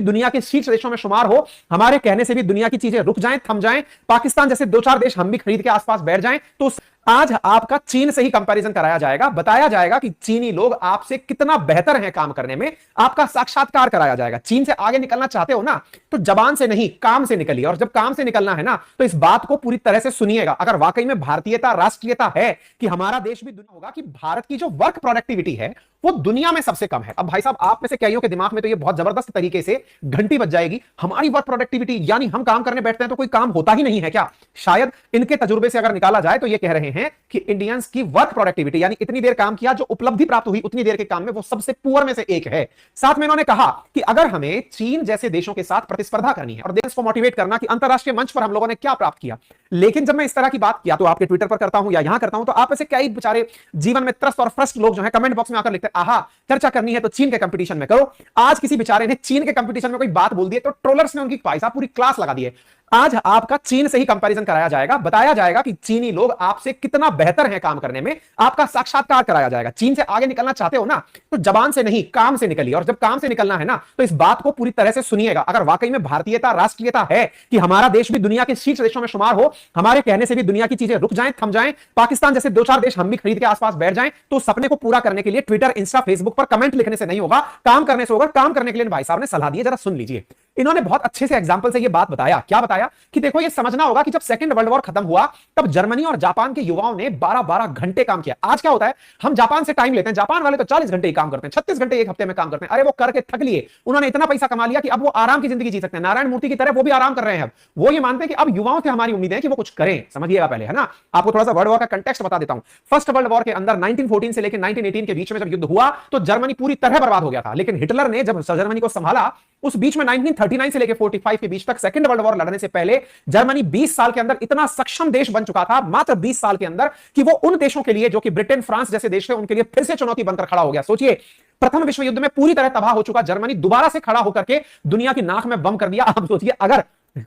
दुनिया के शीर्ष देशों में शुमार हो, हमारे कहने से भी दुनिया की चीजें रुक जाएं, थम जाएं, पाकिस्तान जैसे दो चार देश हम भी खरीद के आसपास बैठ जाएं, तो आज आपका चीन से ही कंपैरिजन कराया जाएगा, बताया जाएगा कि चीनी लोग आपसे कितना बेहतर हैं काम करने में, आपका साक्षात्कार कराया जाएगा। चीन से आगे निकलना चाहते हो ना, तो जबान से नहीं काम से निकलिए, और जब काम से निकलना है ना, तो इस बात को पूरी तरह से सुनिएगा। अगर वाकई में भारतीयता, राष्ट्रीयता है कि हमारा देश भी दुनिया होगा कि भारत की जो वर्क प्रोडक्टिविटी है वो दुनिया में सबसे कम है। अब भाई साहब, आप में से कईयों के दिमाग में तो ये बहुत जबरदस्त तरीके से घंटी बज जाएगी, हमारी वर्क प्रोडक्टिविटी यानी हम काम करने बैठते हैं तो कोई काम होता ही नहीं है क्या? शायद इनके तजुर्बे से अगर निकाला जाए तो ये कह रहे हैं कि इंडियंस की वर्क प्रोडक्टिविटी यानी इतनी देर काम किया, जो उपलब्धि प्राप्त हुई उतनी देर के काम में, वो सबसे पुअर में से एक है। साथ में इन्होंने कहा कि अगर हमें चीन जैसे देशों के साथ प्रतिस्पर्धा करनी है और देश को मोटिवेट करना कि अंतरराष्ट्रीय मंच पर हम लोगों ने क्या प्राप्त किया, लेकिन जब मैं इस तरह की बात किया तो आपके ट्विटर पर करता हूं या यहां करता हूं, तो आप में से कई बेचारे जीवन में त्रस्त और फ्रस्ट लोग जो है कमेंट बॉक्स में आकर लिखते हैं, आहा चर्चा करनी है तो चीन के कंपटीशन में करो। आज किसी बेचारे ने चीन के कंपटीशन में कोई बात बोल दी तो ट्रोलर्स ने उनकी पैसा पूरी क्लास लगा दी है। आज आपका चीन से ही कंपैरिजन कराया जाएगा, बताया जाएगा कि चीनी लोग आपसे कितना बेहतर हैं काम करने में, आपका साक्षात्कार कराया जाएगा। चीन से आगे निकलना चाहते हो ना, तो जबान से नहीं काम से निकलिए, और जब काम से निकलना है ना, तो इस बात को पूरी तरह से सुनिएगा। अगर वाकई में भारतीयता, राष्ट्रीयता है कि हमारा देश भी दुनिया के शीर्ष देशों में शुमार हो, हमारे कहने से भी दुनिया की चीजें रुक जाएं, थम जाएं, पाकिस्तान जैसे दो चार देश हम भी खरीद के आसपास बैठ जाएं, तो सपने को पूरा करने के लिए ट्विटर, इंस्टा, फेसबुक पर कमेंट लिखने से नहीं होगा, काम करने से होगा। काम करने के लिए भाई साहब ने सलाह दी है, जरा सुन लीजिए। इन्होंने बहुत अच्छे से एग्जांपल से ये बात बताया। क्या बताया कि देखो, ये समझना होगा कि जब सेकंड वर्ल्ड वॉर खत्म हुआ तब जर्मनी और जापान के युवाओं ने 12-12 घंटे काम किया। आज क्या होता है, हम जापान से टाइम लेते हैं, जापान वाले तो 40 घंटे ही काम करते हैं, 36 घंटे एक हफ्ते में काम करते हैं। अरे वो करके थक लिए, उन्होंने इतना पैसा कमा लिया कि अब वो आराम की जिंदगी जी सकते हैं, नारायण मूर्ति की तरह वो भी आराम कर रहे हैं। वो ये मानते हैं कि अब युवाओं से हमारी उम्मीद है कि वो कुछ करें। समझिएगा पहले, है ना। आपको थोड़ा सा वर्ल्ड वॉर का कंटेक्स्ट बता देता हूं। फर्स्ट वर्ल्ड वॉर के अंदर 1914 से लेकर 1918 के बीच में जब युद्ध हुआ तो जर्मनी पूरी तरह बर्बाद हो गया था, लेकिन हिटलर ने जब जर्मनी को संभाला, उस बीच में 1939 से लेकर 45 के बीच तक, सेकंड वर्ल्ड वॉर लड़ने से पहले, जर्मनी 20 साल के अंदर इतना सक्षम देश बन चुका था, मात्र 20 साल के अंदर, कि वो उन देशों के लिए जो कि ब्रिटेन, फ्रांस जैसे देश थे, उनके लिए फिर से चुनौती बनकर खड़ा हो गया। सोचिए, प्रथम विश्व युद्ध में पूरी तरह तबाह हो चुका जर्मनी दोबारा से खड़ा होकर के दुनिया की नाक में बम कर दिया। आप सोचिए, अगर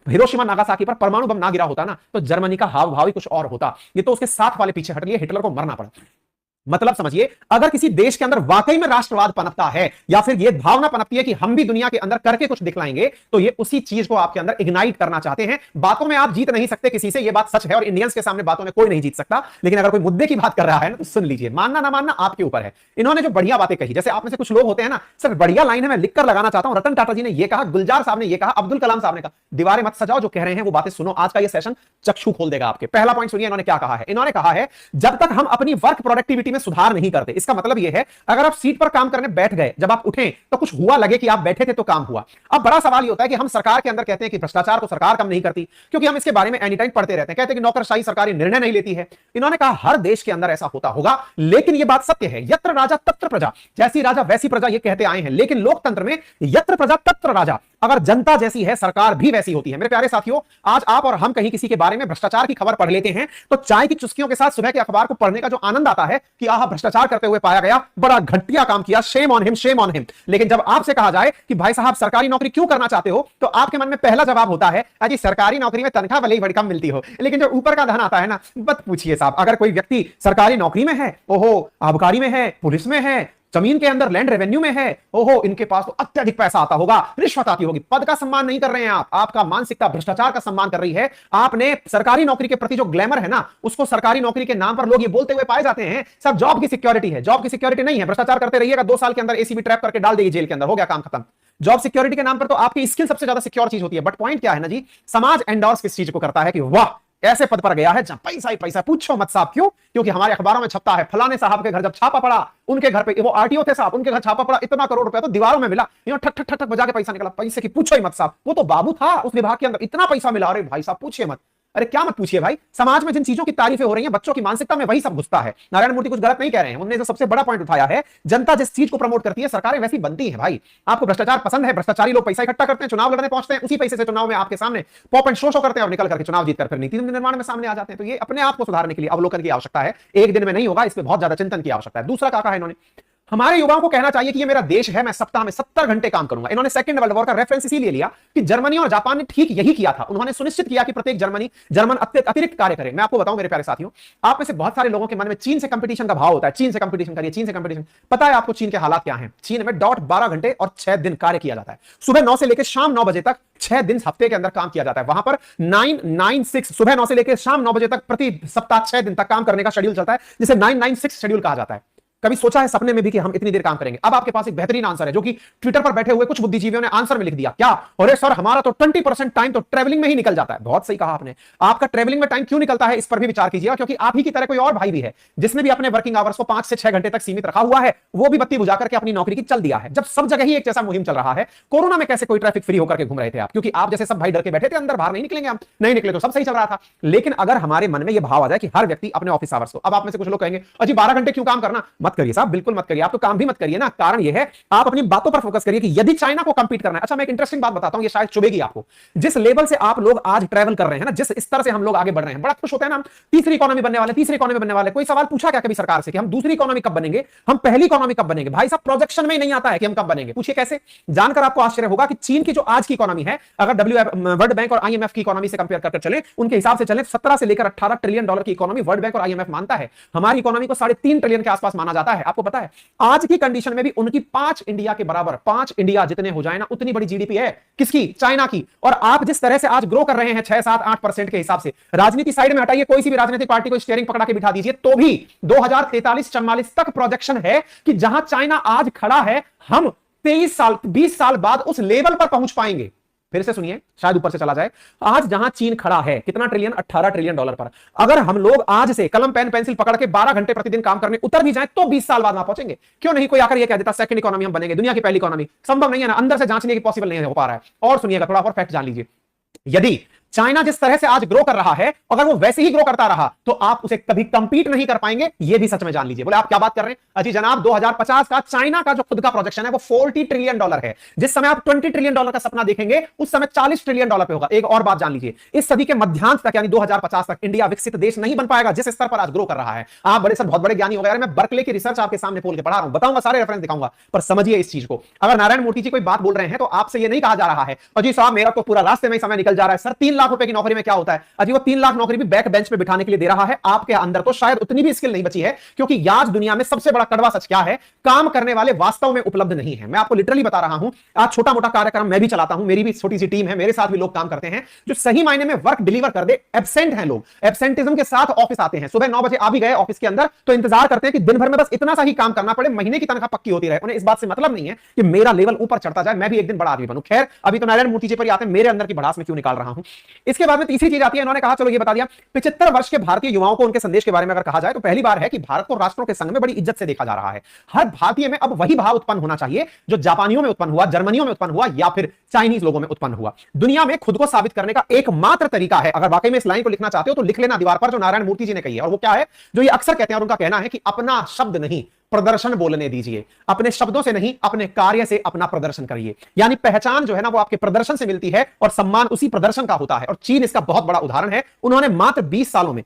हिरोशिमा नागासाकी पर परमाणु बम ना गिरा होता ना, तो जर्मनी का हाव भाव ही कुछ और होता। ये तो उसके साथ वाले पीछे हट लिए, हिटलर को मरना पड़ा। मतलब समझिए, अगर किसी देश के अंदर वाकई में राष्ट्रवाद पनपता है या फिर यह भावना पनपती है कि हम भी दुनिया के अंदर करके कुछ दिखलाएंगे, तो ये उसी चीज को आपके अंदर इग्नाइट करना चाहते हैं। बातों में आप जीत नहीं सकते किसी से, यह बात सच है, और इंडियंस के सामने बातों में कोई नहीं जीत सकता। लेकिन अगर कोई मुद्दे की बात कर रहा है ना, तो सुन लीजिए, मानना ना मानना आपके ऊपर है। इन्होंने जो बढ़िया बातें कही, जैसे आप में से कुछ लोग होते हैं ना, सर बढ़िया लाइन है, मैं लिखकर लगाना चाहता हूं, रतन टाटा जी ने यह कहा, गुलजार साहब ने यह कहा, अब्दुल कलाम साहब ने कहा। दीवारें मत सजाओ, जो कह रहे हैं वो बातें सुनो। आज का यह सेशन चक्षु खोल देगा आपके। पहला पॉइंट सुनिए, इन्होंने क्या कहा है। इन्होंने कहा है, जब तक हम अपनी वर्क प्रोडक्टिविटी में सुधार नहीं करते, इसका मतलब यह है, अगर आप सीट पर काम करने बैठ गए, जब आप उठें तो कुछ हुआ लगे कि आप बैठे थे तो काम हुआ। अब बड़ा सवाल यह होता है कि हम सरकार के अंदर कहते हैं कि भ्रष्टाचार को सरकार कम नहीं करती, क्योंकि हम इसके बारे में एनी टाइम पढ़ते रहते हैं, कहते हैं कि नौकरशाही सरकारी निर्णय नहीं लेती है। इन्होंने कहा हर देश के अंदर ऐसा होता होगा, लेकिन यह बात सत्य है, यत्र राजा तत्र प्रजा, जैसी राजा वैसी प्रजा, ये कहते आए हैं। लेकिन लोकतंत्र में यत्र प्रजा तत्र राजा, अगर जनता जैसी है सरकार भी वैसी होती है। मेरे प्यारे साथियों, आज आप और हम कहीं किसी के बारे में भ्रष्टाचार की खबर पढ़ लेते हैं, तो चाय की चुस्कियों के साथ सुबह के अखबार को पढ़ने का जो आनंद आता है कि आह भ्रष्टाचार करते हुए पाया गया, बड़ा घटिया काम किया, shame on him, shame on him. लेकिन जब आपसे कहा जाए कि भाई साहब सरकारी नौकरी क्यों करना चाहते हो, तो आपके मन में पहला जवाब होता है, अजी सरकारी नौकरी में तनख्वाह भले ही बड़ी कम मिलती हो, लेकिन जो ऊपर का धन आता है ना, मत पूछिए साहब। अगर कोई व्यक्ति सरकारी नौकरी में है, ओहो आबकारी में है, पुलिस में है, जमीन के अंदर लैंड रेवेन्यू में है, ओहो इनके पास तो अत्यधिक पैसा आता होगा, रिश्वत आती होगी। पद का सम्मान नहीं कर रहे हैं आप, आपका मानसिकता भ्रष्टाचार का सम्मान कर रही है। आपने सरकारी नौकरी के प्रति जो ग्लैमर है ना, उसको सरकारी नौकरी के नाम पर लोग ये बोलते हुए पाए जाते हैं, सब जॉब की सिक्योरिटी है। जॉब की सिक्योरिटी नहीं है, भ्रष्टाचार करते रहिएगा, 2 साल के अंदर एसीबी ट्रैप करके डाल देगी जेल के अंदर, हो गया काम खत्म। जॉब सिक्योरिटी के नाम पर तो आपकी स्किल सबसे ज्यादा सिक्योर चीज होती है। बट पॉइंट क्या है ना जी, समाज एंडोर्स किस चीज को करता है कि वाह ऐसे पद पर गया है जहां पैसा ही पैसा। पूछो मत साहब क्यों, क्योंकि हमारे अखबारों में छपता है, फलाने साहब के घर जब छापा पड़ा, उनके घर पे, वो आरटीओ थे साहब, उनके घर छापा पड़ा, इतना करोड़ रुपया तो दीवारों में मिला, ठक ठक ठक ठक बजा के पैसा निकला। पैसे की पूछो ही मत साहब, वो तो बाबू था उस विभाग के अंदर, इतना पैसा मिला। अरे भाई साहब पूछिए मत, अरे क्या मत पूछिए भाई। समाज में जिन चीजों की तारीफें हो रही हैं, बच्चों की मानसिकता में वही सब घुसता है। नारायण मूर्ति कुछ गलत नहीं कह रहे हैं, उन्होंने जो सबसे बड़ा पॉइंट उठाया है, जनता जिस चीज को प्रमोट करती है सरकारें वैसी बनती है। भाई आपको भ्रष्टाचार पसंद है, भ्रष्टाचारी लोग पैसा इकट्ठा करते हैं, चुनाव लड़ने पहुंचते हैं, उसी पैसे से चुनाव में आपके सामने पॉप एंड शो करते हैं और निकल करके चुनाव जीतकर फिर नीति निर्माण में सामने आ जाते हैं। तो ये अपने आप को सुधारने के लिए अवलोकन की आवश्यकता है, एक दिन में नहीं होगा, इस पर बहुत ज्यादा चिंतन की आवश्यकता है। दूसरा कहा है इन्होंने, हमारे युवाओं को कहना चाहिए कि ये मेरा देश है, मैं सप्ताह में 70 घंटे काम करूंगा। इन्होंने सेकंड वर्ल्ड वॉर का रेफरेंस इसीलिए लिया कि जर्मनी और जापान ने ठीक यही किया था। उन्होंने सुनिश्चित किया कि प्रत्येक जर्मन अतिरिक्त कार्य करे। मैं आपको बताऊं मेरे प्यारे साथियों, आप में से बहुत सारे लोगों के मन में चीन से कंपटीशन का भाव होता है, चीन से कंपटीशन करिए, चीन से कंपटीशन। पता है आपको चीन के हालात क्या हैं? चीन में डॉट 12 घंटे और 6 दिन कार्य किया जाता है। सुबह 9 से लेकर शाम 9 बजे तक 6 दिन हफ्ते के अंदर काम किया जाता है। वहां पर 996 सुबह 9 से लेकर शाम 9 बजे तक प्रति सप्ताह 6 दिन तक काम करने का शेड्यूल चलता है, जिसे 996 शेड्यूल कहा जाता है। कभी सोचा है सपने में भी कि हम इतनी देर काम करेंगे? अब आपके पास एक बेहतरीन आंसर है जो कि ट्विटर पर बैठे हुए कुछ बुद्धिजीवियों ने आंसर में लिख दिया। क्या? अरे सर, हमारा तो 20% टाइम तो ट्रेवलिंग में ही निकल जाता है। बहुत सही कहा आपने। आपका ट्रेवलिंग में टाइम क्यों निकलता है, इस पर भी विचार कीजिएगा, क्योंकि आप ही की तरह कोई और भाई भी है जिसने भी अपने वर्किंग आवर्स को 5 से 6 घंटे तक सीमित रखा हुआ है। वो भी बत्ती बुझा करके अपनी नौकरी की चल दिया है। जब सब जगह ही एक जैसा मुहिम चल रहा है, कोरोना में कैसे कोई ट्रैफिक फ्री होकर के घूम रहे थे आप? क्योंकि आप जैसे सब भाई डर के बैठे थे, अंदर बाहर नहीं निकलेंगे, हम नहीं निकले तो सब सही चल रहा था। लेकिन अगर हमारे मन में यह भाव आ जाए कि हर व्यक्ति अपने ऑफिस आवर्स को, अब आप में से कुछ लोग कहेंगे अजी 12 घंटे क्यों काम करना? मत करिए साहब, बिल्कुल मत करिए। आप तो काम भी मत करिए ना। कारण यह है, आप अपनी बातों पर फोकस करिए कि यदि चाइना को कंपीट करना है। अच्छा, मैं एक इंटरेस्टिंग बात बताता हूं, ये शायद चुभेगी आपको। जिस लेवल से आप लोग आज ट्रैवल कर रहे हैं ना, जिस स्तर से हम लोग आगे बढ़ रहे हैं, बड़ा खुश होते हैं ना, हम तीसरी इकोनॉमी बनने वाले, तीसरी इकोनॉमी बनने वाले। कोई सवाल पूछा क्या कभी सरकार से कि हम दूसरी इकोनॉमी कब बनेंगे, हम पहली इकोनॉमी कब बनेंगे? भाई साहब, प्रोजेक्शन में ही नहीं आता है कि हम कब बनेंगे। पूछिए कैसे? जानकर आपको आश्चर्य होगा कि चीन की जो आज की इकोनॉमी है, अगर वर्ल्ड बैंक और आईएमएफ की इकोनॉमी से कंपेयर करके चले, उनके हिसाब से चले, 17 से लेकर 18 ट्रिलियन डॉलर की इकोनॉमी वर्ल्ड बैंक और आईएमएफ मानता है। हमारी इकोनॉमी को 3.5 ट्रिलियन के आसपास माना जाता है। आपको पता है आज की कंडीशन में भी उनकी 5 इंडिया के बराबर, 5 इंडिया जितने हो जाए ना, उतनी बड़ी जीडीपी है। किसकी? चाइना की। और आप जिस तरह से आज ग्रो कर रहे हैं 6, 7, 8% के हिसाब से, राजनीति साइड में हटाइए, कोई सी भी राजनीतिक पार्टी को स्टीयरिंग पकड़ा के बिठा दीजिए, तो भी 2043-44 तक प्रोजेक्शन है कि जहां चाइना आज खड़ा है, हम 23 साल 20 साल बाद उस लेवल पर पहुंच पाएंगे। फिर से सुनिए, शायद ऊपर से चला जाए। आज जहां चीन खड़ा है, कितना ट्रिलियन? 18 ट्रिलियन डॉलर पर। अगर हम लोग आज से कलम पेन पेंसिल पकड़ के 12 घंटे प्रतिदिन काम करने उतर भी जाएं, तो 20 साल बाद वहां पहुंचेंगे। क्यों नहीं कोई आकर यह कह देता सेकंड इकोनॉमी हम बनेंगे, दुनिया की पहली इकोनॉमी? संभव नहीं है ना, अंदर से जांचने की पॉसिबल नहीं हो पा रहा है। और सुनिएगा, थोड़ा और फैक्ट जान लीजिए। यदि चाइना जिस तरह से आज ग्रो कर रहा है, अगर वो वैसे ही ग्रो करता रहा, तो आप उसे कभी कंपीट नहीं कर पाएंगे। ये भी सच में जान लीजिए। बोले आप क्या बात कर रहे हैं? अजी जनाब, 2050 का चाइना का जो खुद का प्रोजेक्शन है वो 40 ट्रिलियन डॉलर है। जिस समय आप 20 ट्रिलियन डॉलर का सपना देखेंगे, उस समय 40 ट्रिलियन डॉलर पे होगा। एक और बात जान लीजिए, इस सदी के मध्यांत तक, यानी 2050 तक, इंडिया विकसित देश नहीं बन पाएगा जिस स्तर पर आज ग्रो कर रहा है। आप बड़े सर बहुत बड़े ज्ञानी हो गए। मैं बर्कले की रिसर्च आपके सामने खोल के पढ़ा रहा हूं, बताऊंगा, सारे रेफरेंस दिखाऊंगा, पर समझिए इस चीज को। अगर नारायण मूर्ति जी कोई बात बोल रहे हैं, तो आपसे ये नहीं कहा जा रहा है अजी साहब मेरा तो पूरा रास्ते में समय निकल जा रहा है। सर, 3 लाख रुपए की नौकरी में क्या होता है? अजी वो 3 लाख नौकरी भी बैक बेंच पे बिठाने के लिए दे रहा है। आपके अंदर तो शायद उतनी भी स्किल नहीं बची है, क्योंकि आज दुनिया में सबसे बड़ा कड़वा सच क्या है? काम करने वाले वास्तव में उपलब्ध नहीं है। मैं आपको लिटरली बता रहा हूं, आज छोटा मोटा कार्यक्रम मैं भी चलाता हूं, मेरी भी छोटी सी टीम है, मेरे साथ भी लोग काम करते हैं जो सही मायने में वर्क डिलीवर कर दे। एब्सेंट हैं लोग, एब्सेंटिज्म के साथ ऑफिस आते हैं। सुबह 9 बजे आ भी गए ऑफिस के अंदर, तो इंतजार करते हैं कि दिन भर में बस इतना सा ही काम करना पड़े, महीने की तनख्वाह पक्की होती रहे। उन्हें इस बात से मतलब नहीं है कि मेरा लेवल ऊपर चढ़ता जाए, मैं भी एक दिन बड़ा आदमी बनूं। खैर, अभी तो नारायण मूर्ति जी पर ही आते हैं, मेरे अंदर की भड़ास में क्यों निकाल रहा हूं। इसके बाद में तीसरी चीज आती है। इन्होंने कहा, चलो ये बता दिया, 75 वर्ष के भारतीय युवाओं को उनके संदेश के बारे में अगर कहा जाए, तो पहली बार है कि भारत को राष्ट्रों के संघ में बड़ी इज्जत से देखा जा रहा है। हर भारतीय में अब वही भाव उत्पन्न होना चाहिए जो जापानियों में उत्पन्न हुआ, जर्मनियों में उत्पन्न हुआ, या फिर चाइनीज लोगों में उत्पन्न हुआ। दुनिया में खुद को साबित करने का एकमात्र तरीका है, अगर वाकई में इस लाइन को लिखना चाहते हो तो लिख लेना दीवार पर, जो नारायण मूर्ति जी ने कही है। और वो क्या है? जो ये अक्सर कहते हैं, और उनका कहना है कि अपना शब्द नहीं, प्रदर्शन बोलने दीजिए। अपने शब्दों से नहीं, अपने कार्य से अपना प्रदर्शन करिए। यानी पहचान जो है ना, वो आपके प्रदर्शन से मिलती है, और सम्मान उसी प्रदर्शन का होता है। और चीन इसका बहुत बड़ा उदाहरण है। उन्होंने मात्र 20 सालों में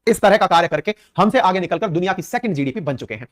इस तरह का कार्य करके हमसे आगे निकलकर दुनिया की सेकंड जीडीपी बन चुके हैं।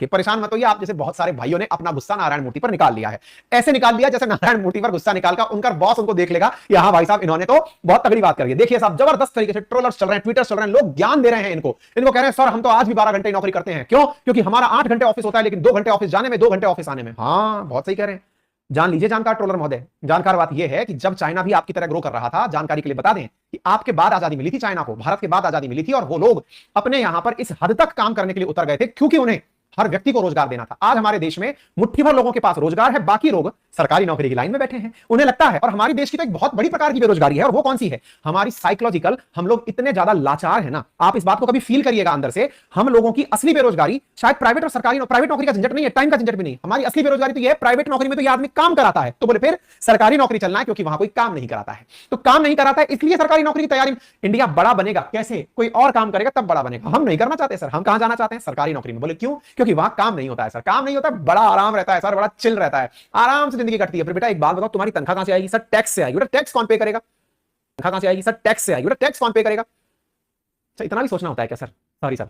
परेशान मत होइए, आप जैसे बहुत सारे भाइयों ने अपना गुस्सा नारायण मूर्ति पर निकाल लिया है। ऐसे निकाल लिया जैसे नारायण मूर्ति पर गुस्सा निकालकर उनका बॉस उनको देख लेगा, यहां भाई साहब इन्होंने तो बहुत तगड़ी बात करी है। देखिए साहब, जबरदस्त तरीके से ट्रोलर्स चल रहे हैं, ट्विटर्स चल रहे हैं, लोग ज्ञान दे रहे हैं इनको कह रहे हैं सर हम तो आज भी 12 घंटे नौकरी करते हैं। क्यों? क्योंकि हमारा 8 घंटे ऑफिस होता है, लेकिन 2 घंटे ऑफिस जाने में, 2 घंटे ऑफिस आने में। हाँ, बहुत सही कह रहे हैं। जान लीजिए जानकार ट्रोलर महोदय, जानकार बात यह है कि जब चाइना भी आपकी तरह ग्रो कर रहा था, जानकारी के लिए बता दें कि आपके बाद आजादी मिली थी चाइना को, भारत के बाद आजादी मिली थी, और वो लोग अपने यहां पर इस हद तक काम करने के लिए उतर गए थे क्योंकि उन्हें हर व्यक्ति को रोजगार देना था। आज हमारे देश में मुट्ठी भर लोगों के पास रोजगार है, बाकी लोग सरकारी नौकरी की लाइन में बैठे हैं। उन्हें लगता है, और हमारी देश की तो एक बहुत बड़ी प्रकार की बेरोजगारी है, और वो कौन सी है? हमारी साइकोलॉजिकल। हम लोग इतने ज्यादा लाचार है ना, आप इस बात को कभी फील करिएगा अंदर से। हम लोगों की असली बेरोजगारी शायद प्राइवेट और सरकारी, प्राइवेट नौकरी का झंझट नहीं है, टाइम का झंझट भी नहीं। हमारी असली बेरोजगारी तो यह है, प्राइवेट नौकरी में तो यह आदमी काम कराता है, तो बोले फिर सरकारी नौकरी चलना है क्योंकि वहां कोई काम नहीं कराता है। तो काम नहीं कराता है, इसलिए सरकारी नौकरी की तैयारी। इंडिया बड़ा बनेगा कैसे? कोई और काम करेगा तब बड़ा बनेगा। हम नहीं करना चाहते सर, हम कहां जाना चाहते हैं? सरकारी नौकरी में। बोले क्यों? क्योंकि वहां काम नहीं होता है सर, काम नहीं होता, बड़ा आराम रहता है सर, बड़ा चिल रहता है, आराम से जिंदगी कटती है। फिर बेटा एक बात बताओ, तुम्हारी तनख्वाह कहां से आएगी? सर टैक्स से आएगी। बेटा टैक्स कौन पे करेगा? तनख्वाह कहां से आएगी? सर टैक्स से आएगी। बेटा टैक्स कौन पे करेगा? सर इतना भी सोचना होता है क्या सर? सॉरी सर,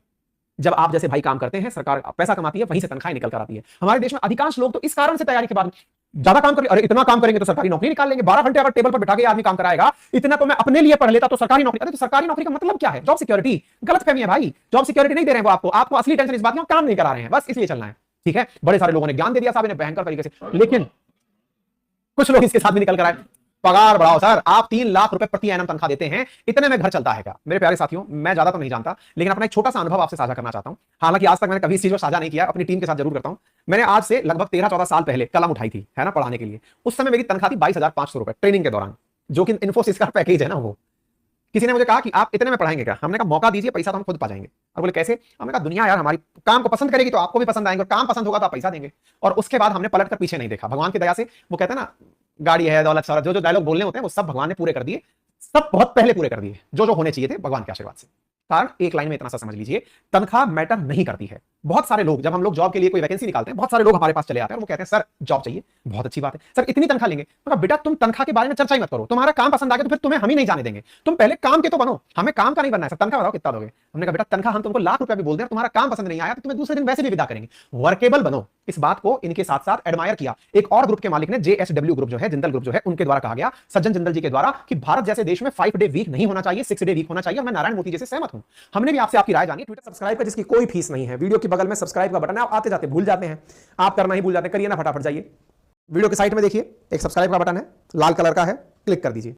जब आप जैसे भाई काम करते हैं, सरकार पैसा कमाती है, वहीं से तनख्वाह निकल कर आती है। हमारे देश में अधिकांश लोग तो इस कारण से तैयारी के बाद ज्यादा काम कर, अरे इतना काम करेंगे तो सरकारी नौकरी निकाल लेंगे, 12 घंटे अगर टेबल पर बैठा के आदमी काम कराएगा, इतना तो मैं अपने लिए पढ़ लेता तो सरकारी नौकरी। अरे तो सरकारी नौकरी का मतलब क्या है? Job security. गलत फहमी है भाई, जॉब सिक्योरिटी नहीं दे रहे हैं वो आपको असली टेंशन इस बात की काम नहीं करा रहे हैं, बस इसलिए चलना है। ठीक है, बड़े सारे लोगों ने ज्ञान दे दिया साहब, इन्हें भयंकर तरीके से, लेकिन कुछ लोग इसके साथ भी निकल कर आए, पगार बढ़ाओ सर, आप 3 लाख रुपए प्रति एनम तनख्वाह देते हैं, इतने में घर चलता है क्या? मेरे प्यारे साथियों, मैं ज्यादा तो नहीं जानता, लेकिन अपना एक छोटा सा अनुभव आपसे साझा करना चाहता हूं। हालांकि आज तक मैंने कभी इस चीज को साझा नहीं किया, अपनी टीम के साथ जरूर करता हूं। मैंने आज से लगभग 13-14 साल पहले कलम उठाई थी, है ना, पढ़ाने के लिए। उस समय मेरी तनख्वाह थी 22,500 रुपए ट्रेनिंग के दौरान, जो कि इन्फोसिस का पैकेज है ना वो। किसी ने मुझे कहा कि आप इतने में पढ़ाएंगे क्या? हमने कहा मौका दीजिए, पैसा तो हम खुद पा जाएंगे। और बोले कैसे? हमने कहा दुनिया यार हमारी काम को पसंद करेगी तो आपको भी पसंद आएंगे, और काम पसंद होगा तो आप पैसा देंगे। और उसके बाद हमने पलट कर पीछे नहीं देखा, भगवान की दया से। वो कहते हैं ना, गाड़ी है, दौलत, शौहरत, जो जो डायलॉग बोलने होते हैं वो सब भगवान ने पूरे कर दिए, सब बहुत पहले पूरे कर दिए, जो जो होने चाहिए थे भगवान के आशीर्वाद से। कारण एक लाइन में इतना सा समझ लीजिए, तनख्वाह मैटर नहीं करती है। बहुत सारे लोग, जब हम लोग जॉब के लिए कोई वैकेंसी निकालते हैं, बहुत सारे लोग हमारे पास चले आते हैं और वो कहते हैं सर जॉब चाहिए, बहुत अच्छी बात है सर, इतनी तनख्वाह लेंगे। मगर बेटा तुम तनख्वाह के बारे में चर्चा ही मत करो, तुम्हारा काम पसंद आ गया तो फिर तुम्हें हम ही नहीं जाने देंगे, तुम पहले काम के तो बनो, हमें काम का नहीं बनना है। सर तनख्वाह बताओ कितना दोगे? हमने कहा बेटा तनख्वाह हम तुमको लाख रुपया भी बोल दें, तुम्हारा काम पसंद नहीं आया तो तुम्हें दूसरे दिन वैसे भी विदा करेंगे, वर्केबल बनो। इस बात को इनके साथ साथ एडमायर किया एक और ग्रुप के मालिक ने, JSW ग्रुप जो है, जिंदल ग्रुप जो है, उनके द्वारा कहा गया, सज्जन जिंदल जी के द्वारा, कि भारत जैसे देश में 5 डे वीक नहीं होना चाहिए, 6 डे वीक होना चाहिए। मैं नारायण मूर्ति जैसे सहमत हूं। हमने भी आपसे आपकी राय जानी। ट्विटर सब्सक्राइब का जिसकी कोई फीस नहीं है, वीडियो के बगल में सब्सक्राइब का बटन है, आप आते जाते भूल जाते हैं, आप करना ही भूल जाते हैं, करिए ना, फटाफट जाइए वीडियो के साइड में देखिए, एक सब्सक्राइब का बटन है, लाल कलर का है, क्लिक कर दीजिए।